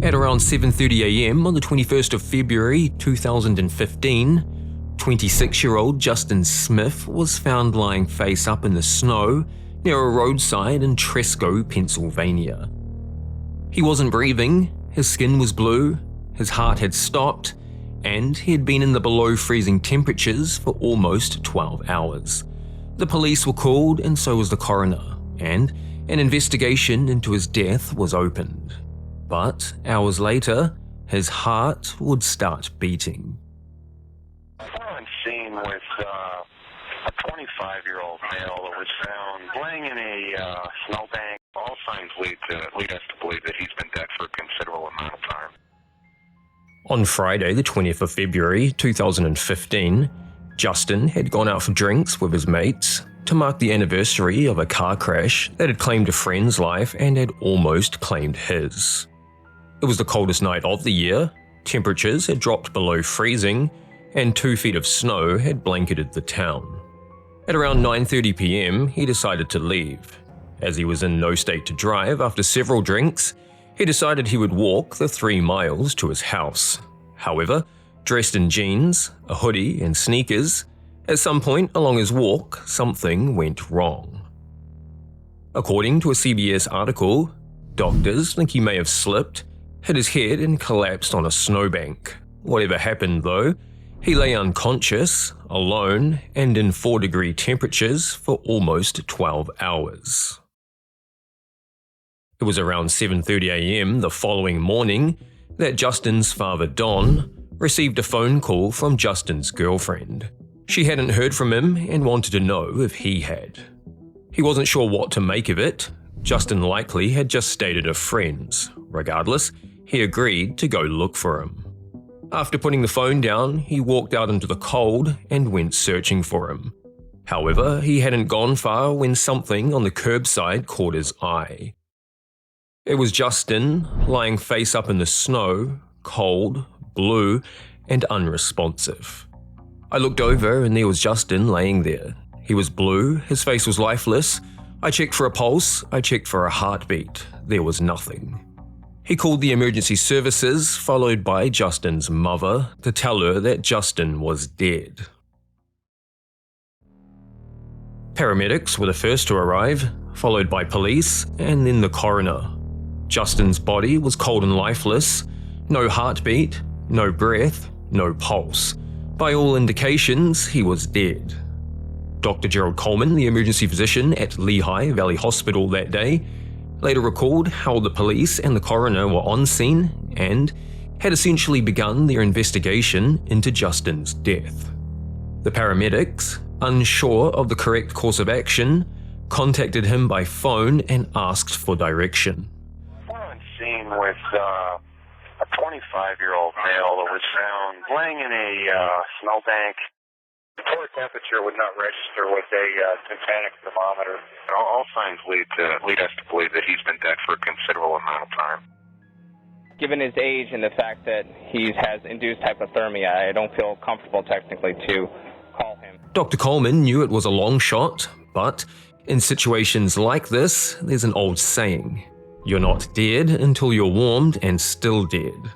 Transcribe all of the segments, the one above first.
At around 7:30 a.m. on the 21st of February 2015, 26-year-old Justin Smith was found lying face up in the snow near a roadside in Tresco, Pennsylvania. He wasn't breathing, his skin was blue, his heart had stopped, and he had been in the below freezing temperatures for almost 12 hours. The police were called and so was the coroner, and an investigation into his death was opened. But hours later, his heart would start beating. On scene with a 25-year-old male that was found laying in a snowbank. All signs lead us to believe that he's been dead for a considerable amount of time. On Friday, the 20th of February 2015, Justin had gone out for drinks with his mates to mark the anniversary of a car crash that had claimed a friend's life and had almost claimed his. It was the coldest night of the year, temperatures had dropped below freezing, and 2 feet of snow had blanketed the town. At around 9:30 p.m, he decided to leave. As he was in no state to drive after several drinks, he decided he would walk the 3 miles to his house. However, dressed in jeans, a hoodie, and sneakers, at some point along his walk, something went wrong. According to a CBS article, doctors think he may have slipped, hit his head, and collapsed on a snowbank. Whatever happened, though, he lay unconscious, alone, and in 4-degree temperatures for almost 12 hours. It was around 7:30 a.m. the following morning that Justin's father, Don, received a phone call from Justin's girlfriend. She hadn't heard from him and wanted to know if he had. He wasn't sure what to make of it. Justin likely had just stayed at a friend's. Regardless, he agreed to go look for him. After putting the phone down, he walked out into the cold and went searching for him. However, he hadn't gone far when something on the curbside caught his eye. It was Justin, lying face up in the snow, cold, blue, and unresponsive. I looked over and there was Justin laying there. He was blue, his face was lifeless. I checked for a pulse, I checked for a heartbeat. There was nothing. He called the emergency services, followed by Justin's mother, to tell her that Justin was dead. Paramedics were the first to arrive, followed by police, and then the coroner. Justin's body was cold and lifeless, no heartbeat, no breath, no pulse. By all indications, he was dead. Dr. Gerald Coleman, the emergency physician at Lehigh Valley Hospital that day, later recalled how the police and the coroner were on scene and had essentially begun their investigation into Justin's death. The paramedics, unsure of the correct course of action, contacted him by phone and asked for direction. We're on scene with a 25-year-old male that was found laying in a snowbank. The core temperature would not register with a tympanic thermometer. All signs lead us to believe that he's been dead for a considerable amount of time. Given his age and the fact that he has induced hypothermia, I don't feel comfortable technically to call him. Dr. Coleman knew it was a long shot, but in situations like this, there's an old saying, "You're not dead until you're warmed and still dead."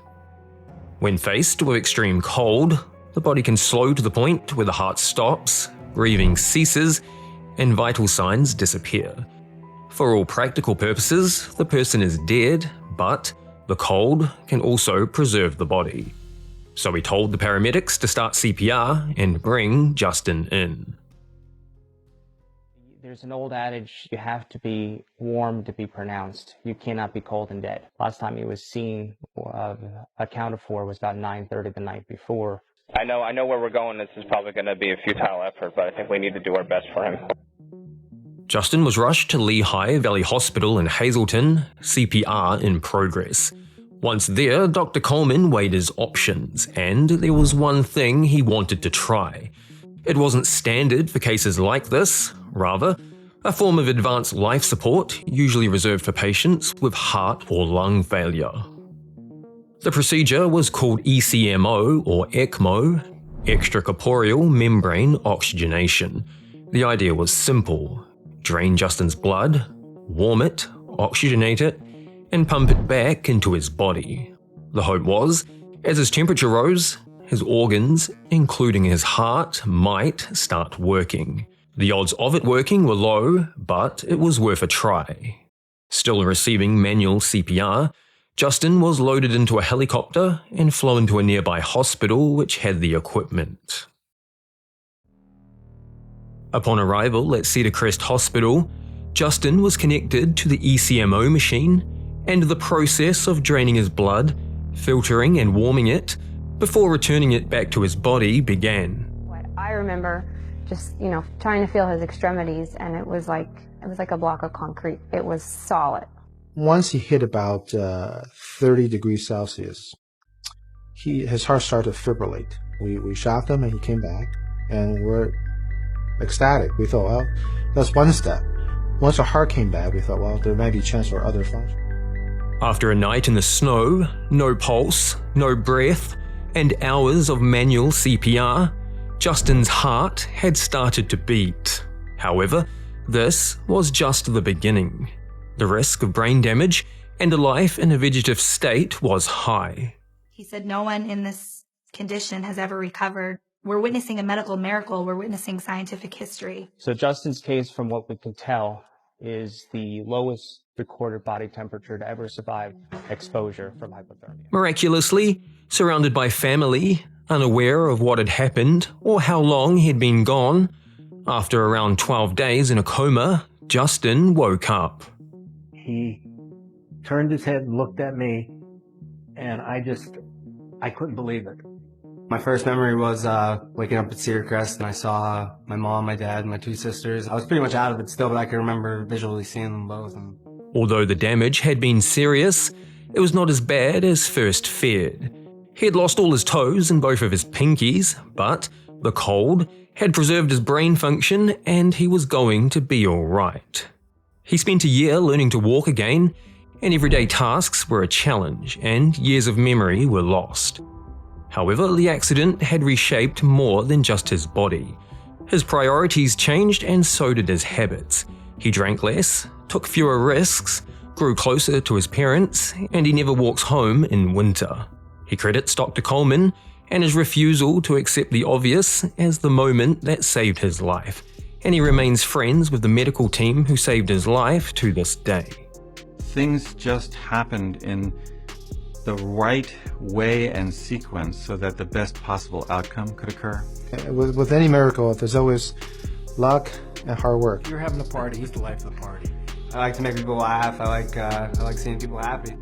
When faced with extreme cold, the body can slow to the point where the heart stops, breathing ceases, and vital signs disappear. For all practical purposes, the person is dead, but the cold can also preserve the body. So he told the paramedics to start CPR and bring Justin in. There's an old adage, you have to be warm to be pronounced. You cannot be cold and dead. Last time he was seen, accounted for, was about 9:30 the night before. I know where we're going. This is probably going to be a futile effort, but I think we need to do our best for him. Justin was rushed to Lehigh Valley Hospital in Hazleton, CPR in progress. Once there, Dr. Coleman weighed his options, and there was one thing he wanted to try. It wasn't standard for cases like this, rather, a form of advanced life support usually reserved for patients with heart or lung failure. The procedure was called ECMO or ECMO, extracorporeal membrane oxygenation. The idea was simple: drain Justin's blood, warm it, oxygenate it, and pump it back into his body. The hope was, as his temperature rose, his organs, including his heart, might start working. The odds of it working were low, but it was worth a try. Still receiving manual CPR, Justin was loaded into a helicopter and flown to a nearby hospital which had the equipment. Upon arrival at Cedar Crest Hospital, Justin was connected to the ECMO machine, and the process of draining his blood, filtering and warming it, before returning it back to his body began. I remember just, trying to feel his extremities, and it was like a block of concrete. It was solid. Once he hit about 30 degrees Celsius, his heart started to fibrillate. We shocked him and he came back, and we're ecstatic. We thought, well, that's one step. Once the heart came back, we thought, well, there might be a chance for other functions. After a night in the snow, no pulse, no breath, and hours of manual CPR, Justin's heart had started to beat. However, this was just the beginning. The risk of brain damage and a life in a vegetative state was high. He said no one in this condition has ever recovered. We're witnessing a medical miracle. We're witnessing scientific history. So Justin's case, from what we can tell, is the lowest recorded body temperature to ever survive exposure from hypothermia. Miraculously, surrounded by family, unaware of what had happened or how long he'd been gone, after around 12 days in a coma, Justin woke up. He turned his head and looked at me, and I couldn't believe it. My first memory was waking up at Cedar Crest, and I saw my mom, my dad, and my two sisters. I was pretty much out of it still, but I can remember visually seeing them both. Although the damage had been serious, it was not as bad as first feared. He had lost all his toes and both of his pinkies, but the cold had preserved his brain function and he was going to be alright. He spent a year learning to walk again, and everyday tasks were a challenge, and years of memory were lost. However, the accident had reshaped more than just his body. His priorities changed, and so did his habits. He drank less, took fewer risks, grew closer to his parents, and he never walks home in winter. He credits Dr. Coleman and his refusal to accept the obvious as the moment that saved his life, and he remains friends with the medical team who saved his life to this day. Things just happened in the right way and sequence so that the best possible outcome could occur. With any miracle, there's always luck and hard work. You're having a party. He's the life of the party. I like to make people laugh. I like seeing people happy.